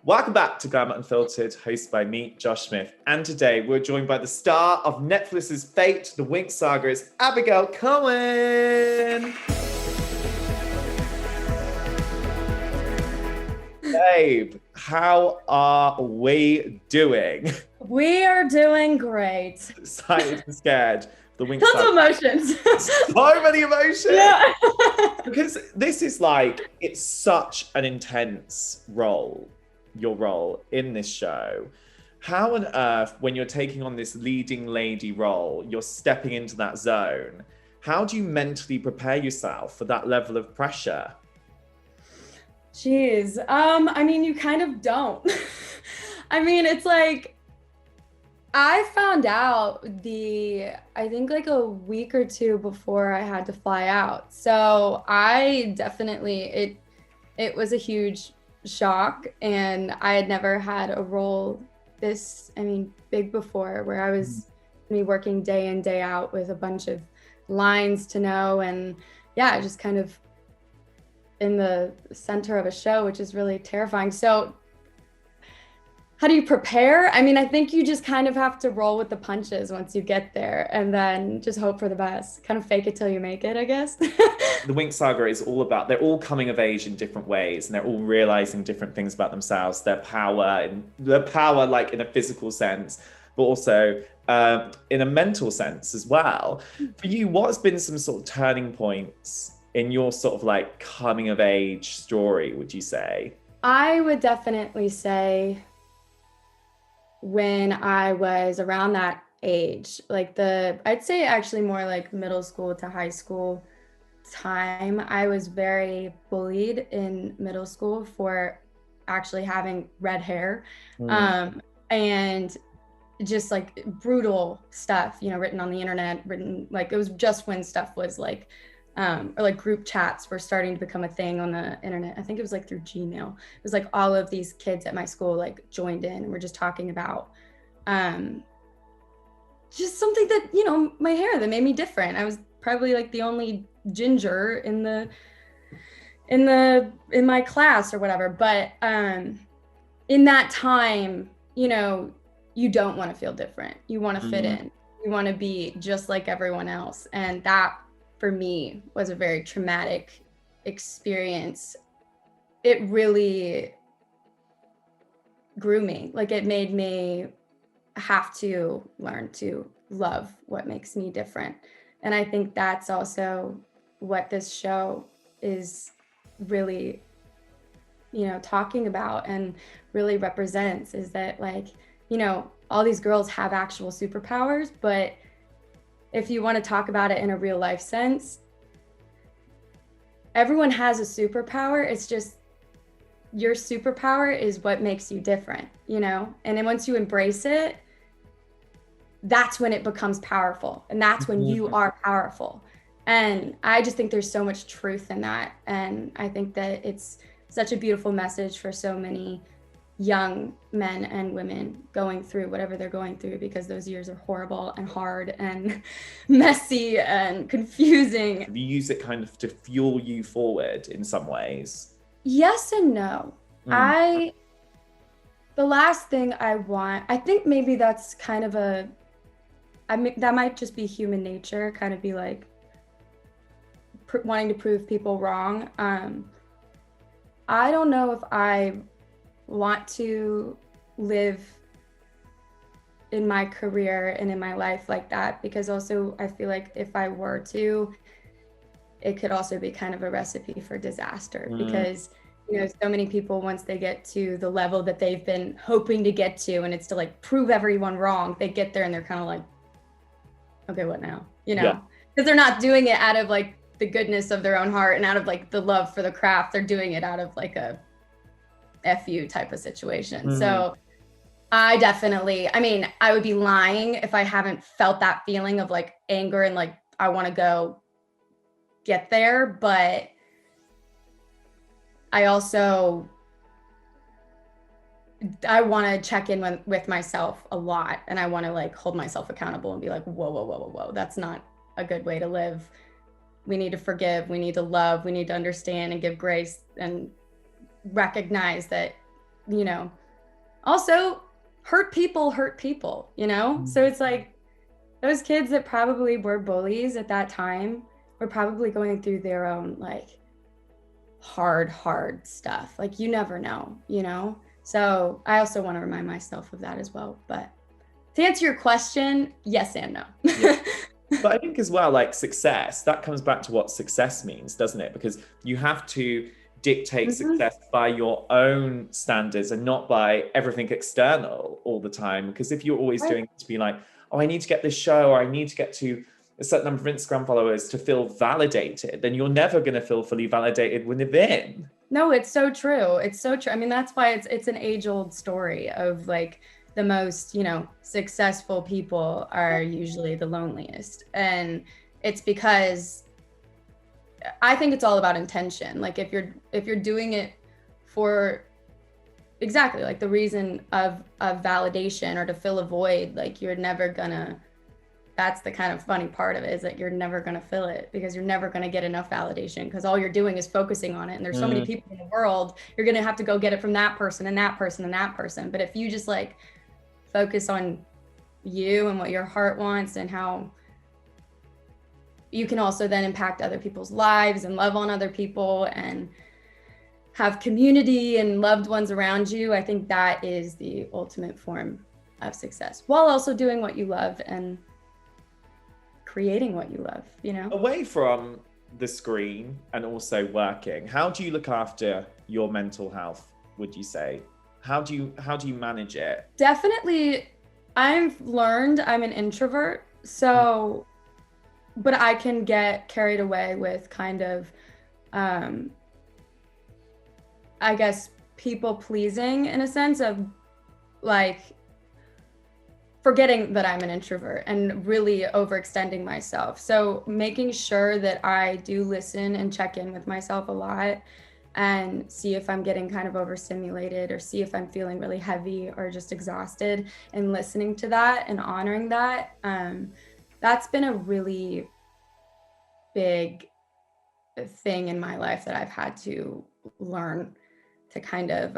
Welcome back to Glamour Unfiltered, hosted by me, Josh Smith. And today we're joined by the star of Netflix's Fate, the Winx Saga, is Abigail Cowen. Babe, how are we doing? We are doing great. Excited and scared. The Winx Tons Saga. of emotions. So many emotions. Yeah. Because this is like, it's such an intense role, your role in this show. How on earth, when you're taking on this leading lady role, you're stepping into that zone, how do you mentally prepare yourself for that level of pressure? Jeez. I mean, you kind of don't. I mean, it's like, I found out I think like a week or two before I had to fly out. So I definitely, it was a huge shock, and I had never had a role this, big before, where I was working day in, day out with a bunch of lines to know. And yeah, just kind of in the center of a show, which is really terrifying. So how do you prepare? I mean, I think you just kind of have to roll with the punches once you get there, and then just hope for the best. Kind of fake it till you make it, I guess. The Winx Saga is all about, they're all coming of age in different ways, and they're all realizing different things about themselves, their power like in a physical sense, but also in a mental sense as well. For you, what has been some sort of turning points in your sort of like coming of age story, would you say? I would definitely say when I was around that age, like I'd say actually more like middle school to high school time. I was very bullied in middle school for actually having red hair. And just like brutal stuff, written on the internet, like, it was just when stuff was like, or like group chats were starting to become a thing on the internet. I think it was like through Gmail. It was like all of these kids at my school like joined in, and we're just talking about just something that, my hair that made me different. I was probably like the only ginger in my class or whatever. But in that time, you don't want to feel different. You want to fit in. You want to be just like everyone else. And that, for me, was a very traumatic experience. It really grew me. Like, it made me have to learn to love what makes me different. And I think that's also what this show is really, talking about and really represents, is that, like, all these girls have actual superpowers, but if you want to talk about it in a real life sense, everyone has a superpower. It's just your superpower is what makes you different, And then once you embrace it, that's when it becomes powerful. And that's when you are powerful. And I just think there's so much truth in that. And I think that it's such a beautiful message for so many young men and women going through whatever they're going through, because those years are horrible and hard and messy and confusing. You use it kind of to fuel you forward in some ways. Yes and no. The last thing I want, I think maybe that's kind of that might just be human nature, kind of be like wanting to prove people wrong. I don't know if I want to live in my career and in my life like that, because also I feel like if I were to, it could also be kind of a recipe for disaster, because so many people, once they get to the level that they've been hoping to get to, and it's to like prove everyone wrong, they get there and they're kind of like, okay, what now? Because they're not doing it out of like the goodness of their own heart and out of like the love for the craft. They're doing it out of like a F you type of situation. So I definitely, I would be lying if I haven't felt that feeling of like anger and like, I want to go get there. But I also, I want to check in with myself a lot. And I want to like hold myself accountable and be like, whoa, whoa, whoa, whoa, whoa. That's not a good way to live. We need to forgive. We need to love. We need to understand and give grace and recognize that you know, also hurt people, you know? So it's like those kids that probably were bullies at that time were probably going through their own like hard stuff. Like you never know, you know? So I also want to remind myself of that as well. But to answer your question, yes and no. Yeah. But I think as well, like success, that comes back to what success means, doesn't it? Because you have to dictate success by your own standards and not by everything external all the time. Because if you're always doing it to be like, oh, I need to get this show, or I need to get to a certain number of Instagram followers to feel validated, then you're never going to feel fully validated within. No, it's so true. It's so true. I mean, that's why it's an age-old story of like the most, you know, successful people are usually the loneliest. And it's because I think it's all about intention. Like if you're doing it for exactly like the reason of validation or to fill a void, like you're never gonna, that's the kind of funny part of it, is that you're never going to fill it because you're never going to get enough validation because all you're doing is focusing on it. And there's so many people in the world, you're going to have to go get it from that person and that person and that person. But if you just like focus on you and what your heart wants and how you can also then impact other people's lives and love on other people and have community and loved ones around you, I think that is the ultimate form of success, while also doing what you love and creating what you love, you know? Away from the screen and also working, how do you look after your mental health, would you say? How do you manage it? Definitely, I've learned I'm an introvert, so, but I can get carried away with kind of, I guess, people pleasing in a sense of like, forgetting that I'm an introvert and really overextending myself. So making sure that I do listen and check in with myself a lot and see if I'm getting kind of overstimulated or see if I'm feeling really heavy or just exhausted, and listening to that and honoring that. That's been a really big thing in my life that I've had to learn to kind of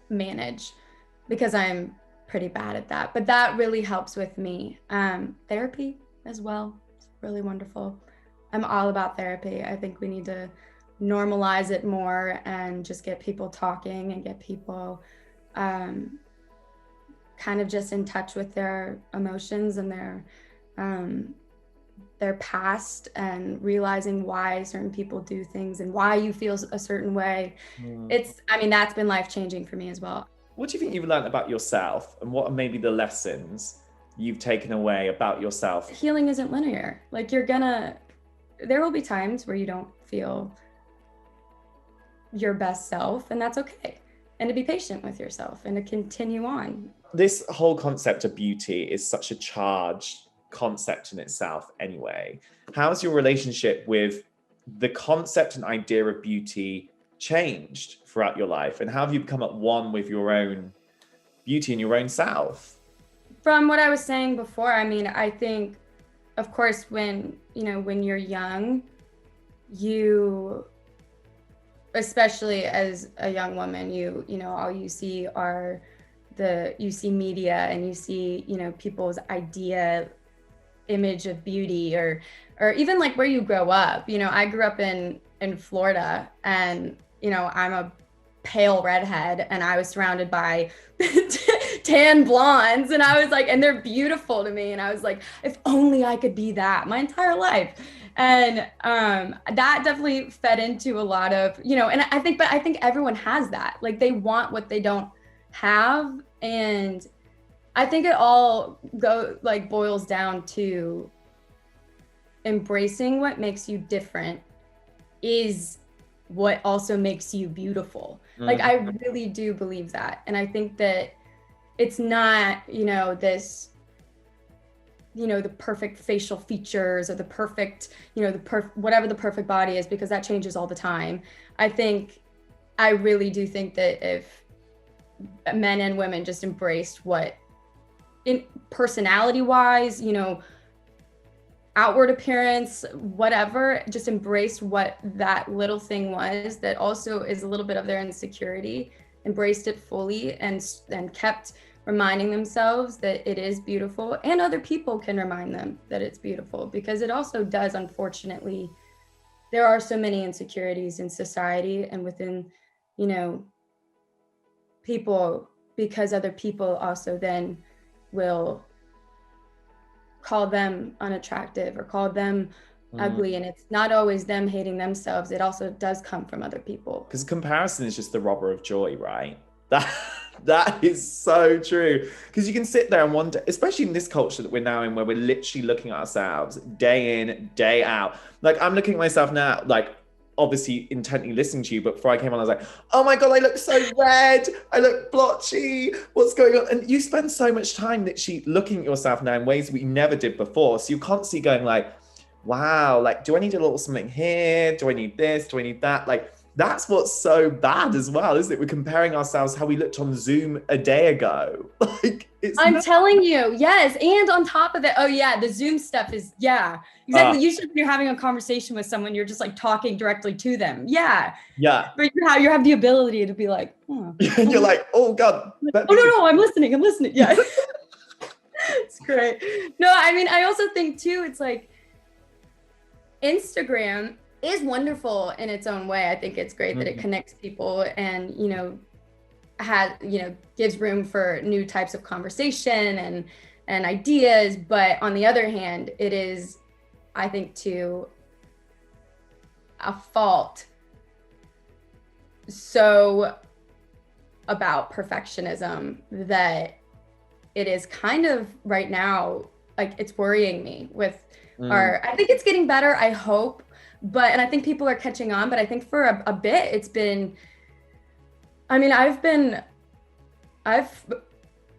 manage, because I'm pretty bad at that, but that really helps with me. Therapy as well, it's really wonderful. I'm all about therapy. I think we need to normalize it more and just get people talking and get people kind of just in touch with their emotions and their past, and realizing why certain people do things and why you feel a certain way. I mean, that's been life-changing for me as well. What do you think you've learned about yourself, and what are maybe the lessons you've taken away about yourself? Healing isn't linear. Like there will be times where you don't feel your best self, and that's okay. And to be patient with yourself and to continue on. This whole concept of beauty is such a charged concept in itself anyway. How's your relationship with the concept and idea of beauty changed throughout your life, and how have you become at one with your own beauty and your own self? From what I was saying before, I mean, I think, of course, when you're young, you, especially as a young woman, you know, all you see are you see media, and you see, you know, people's image of beauty, or even like where you grow up. You know, I grew up in Florida, and you know, I'm a pale redhead, and I was surrounded by tan blondes, and I was like, and they're beautiful to me, and I was like, if only I could be that my entire life. And that definitely fed into a lot of, you know, and I think everyone has that, like they want what they don't have. And I think it all boils down to embracing what makes you different is what also makes you beautiful. Like, I really do believe that. And I think that it's not, you know, this, you know, the perfect facial features or the perfect, you know, whatever the perfect body is, because that changes all the time. I really do think that if men and women just embraced what, in personality wise, you know, outward appearance, whatever, just embraced what that little thing was that also is a little bit of their insecurity, embraced it fully, and kept reminding themselves that it is beautiful, and other people can remind them that it's beautiful, because it also does, unfortunately, there are so many insecurities in society and within, you know, people, because other people also then will call them unattractive or call them ugly, and it's not always them hating themselves. It also does come from other people. Because comparison is just the robber of joy, right? That is so true. Because you can sit there and wonder, especially in this culture that we're now in, where we're literally looking at ourselves day in, day out. Like, I'm looking at myself now, like, obviously intently listening to you, but before I came on, I was like, oh my God, I look so red. I look blotchy. What's going on? And you spend so much time literally looking at yourself now in ways that you never did before. So you're constantly going like, wow, like, do I need a little something here? Do I need this? Do I need that? Like, that's what's so bad as well, isn't it? We're comparing ourselves how we looked on Zoom a day ago. Like, I'm telling you, yes. And on top of it, oh yeah, the Zoom stuff is, yeah, exactly. Usually when you're having a conversation with someone, you're just like talking directly to them. Yeah. Yeah. But you have the ability to be like, oh. You're like, oh God. Oh no, I'm listening. Yeah. It's great. No, I mean, I also think too, it's like Instagram is wonderful in its own way. I think it's great that it connects people and, you know, gives room for new types of conversation and ideas. But on the other hand, it is, I think, to a fault so about perfectionism that it is kind of right now, like, it's worrying me with I think it's getting better, I hope. And I think people are catching on, but I think for a bit it's been, I mean, I've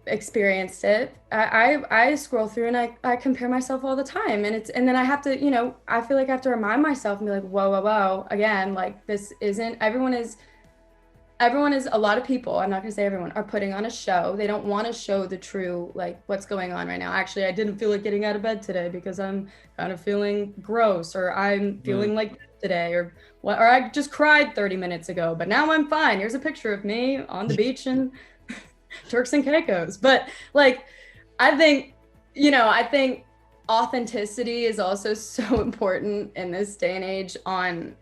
experienced it. I scroll through and I compare myself all the time, and then I have to, you know, I feel like I have to remind myself and be like, whoa, again, like, this isn't, everyone is, a lot of people, I'm not gonna say everyone, are putting on a show. They don't want to show the true, like, what's going on right now. Actually, I didn't feel like getting out of bed today because I'm kind of feeling gross, or I'm feeling like this today, or I just cried 30 minutes ago, but now I'm fine. Here's a picture of me on the beach in Turks and Caicos. But like, I think authenticity is also so important in this day and age on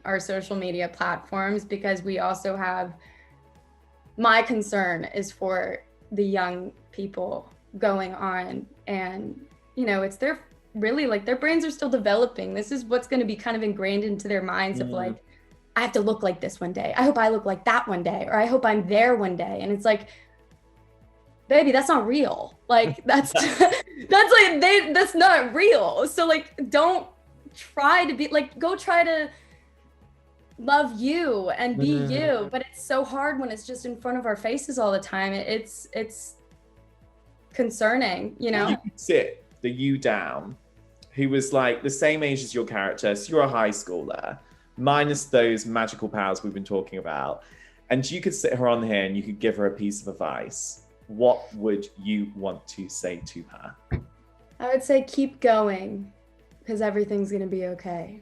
our social media platforms, because we also have, my concern is for the young people going on, and, you know, it's their brains are still developing. This is what's going to be kind of ingrained into their minds of like, I have to look like this one day. I hope I look like that one day, or I hope I'm there one day. And it's like, baby, that's not real. Like, that's that's not real. So like, don't try to be like, go try to love you and be you. But it's so hard when it's just in front of our faces all the time. It's concerning, you know. You could sit the you down, who was like the same age as your character, so you're a high schooler, minus those magical powers we've been talking about, and you could sit her on here and you could give her a piece of advice. What would you want to say to her? I would say keep going, because everything's gonna be okay.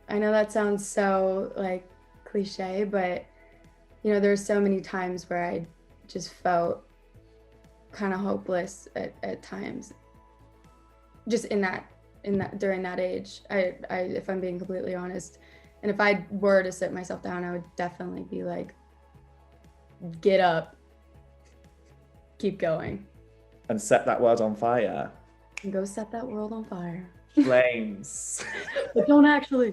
I know that sounds so like cliche, but you know, there's so many times where I just felt kind of hopeless at times, just in that during that age. I if I'm being completely honest, and if I were to sit myself down, I would definitely be like, get up, keep going, and set that world on fire. And go set that world on fire. Flames. But don't actually.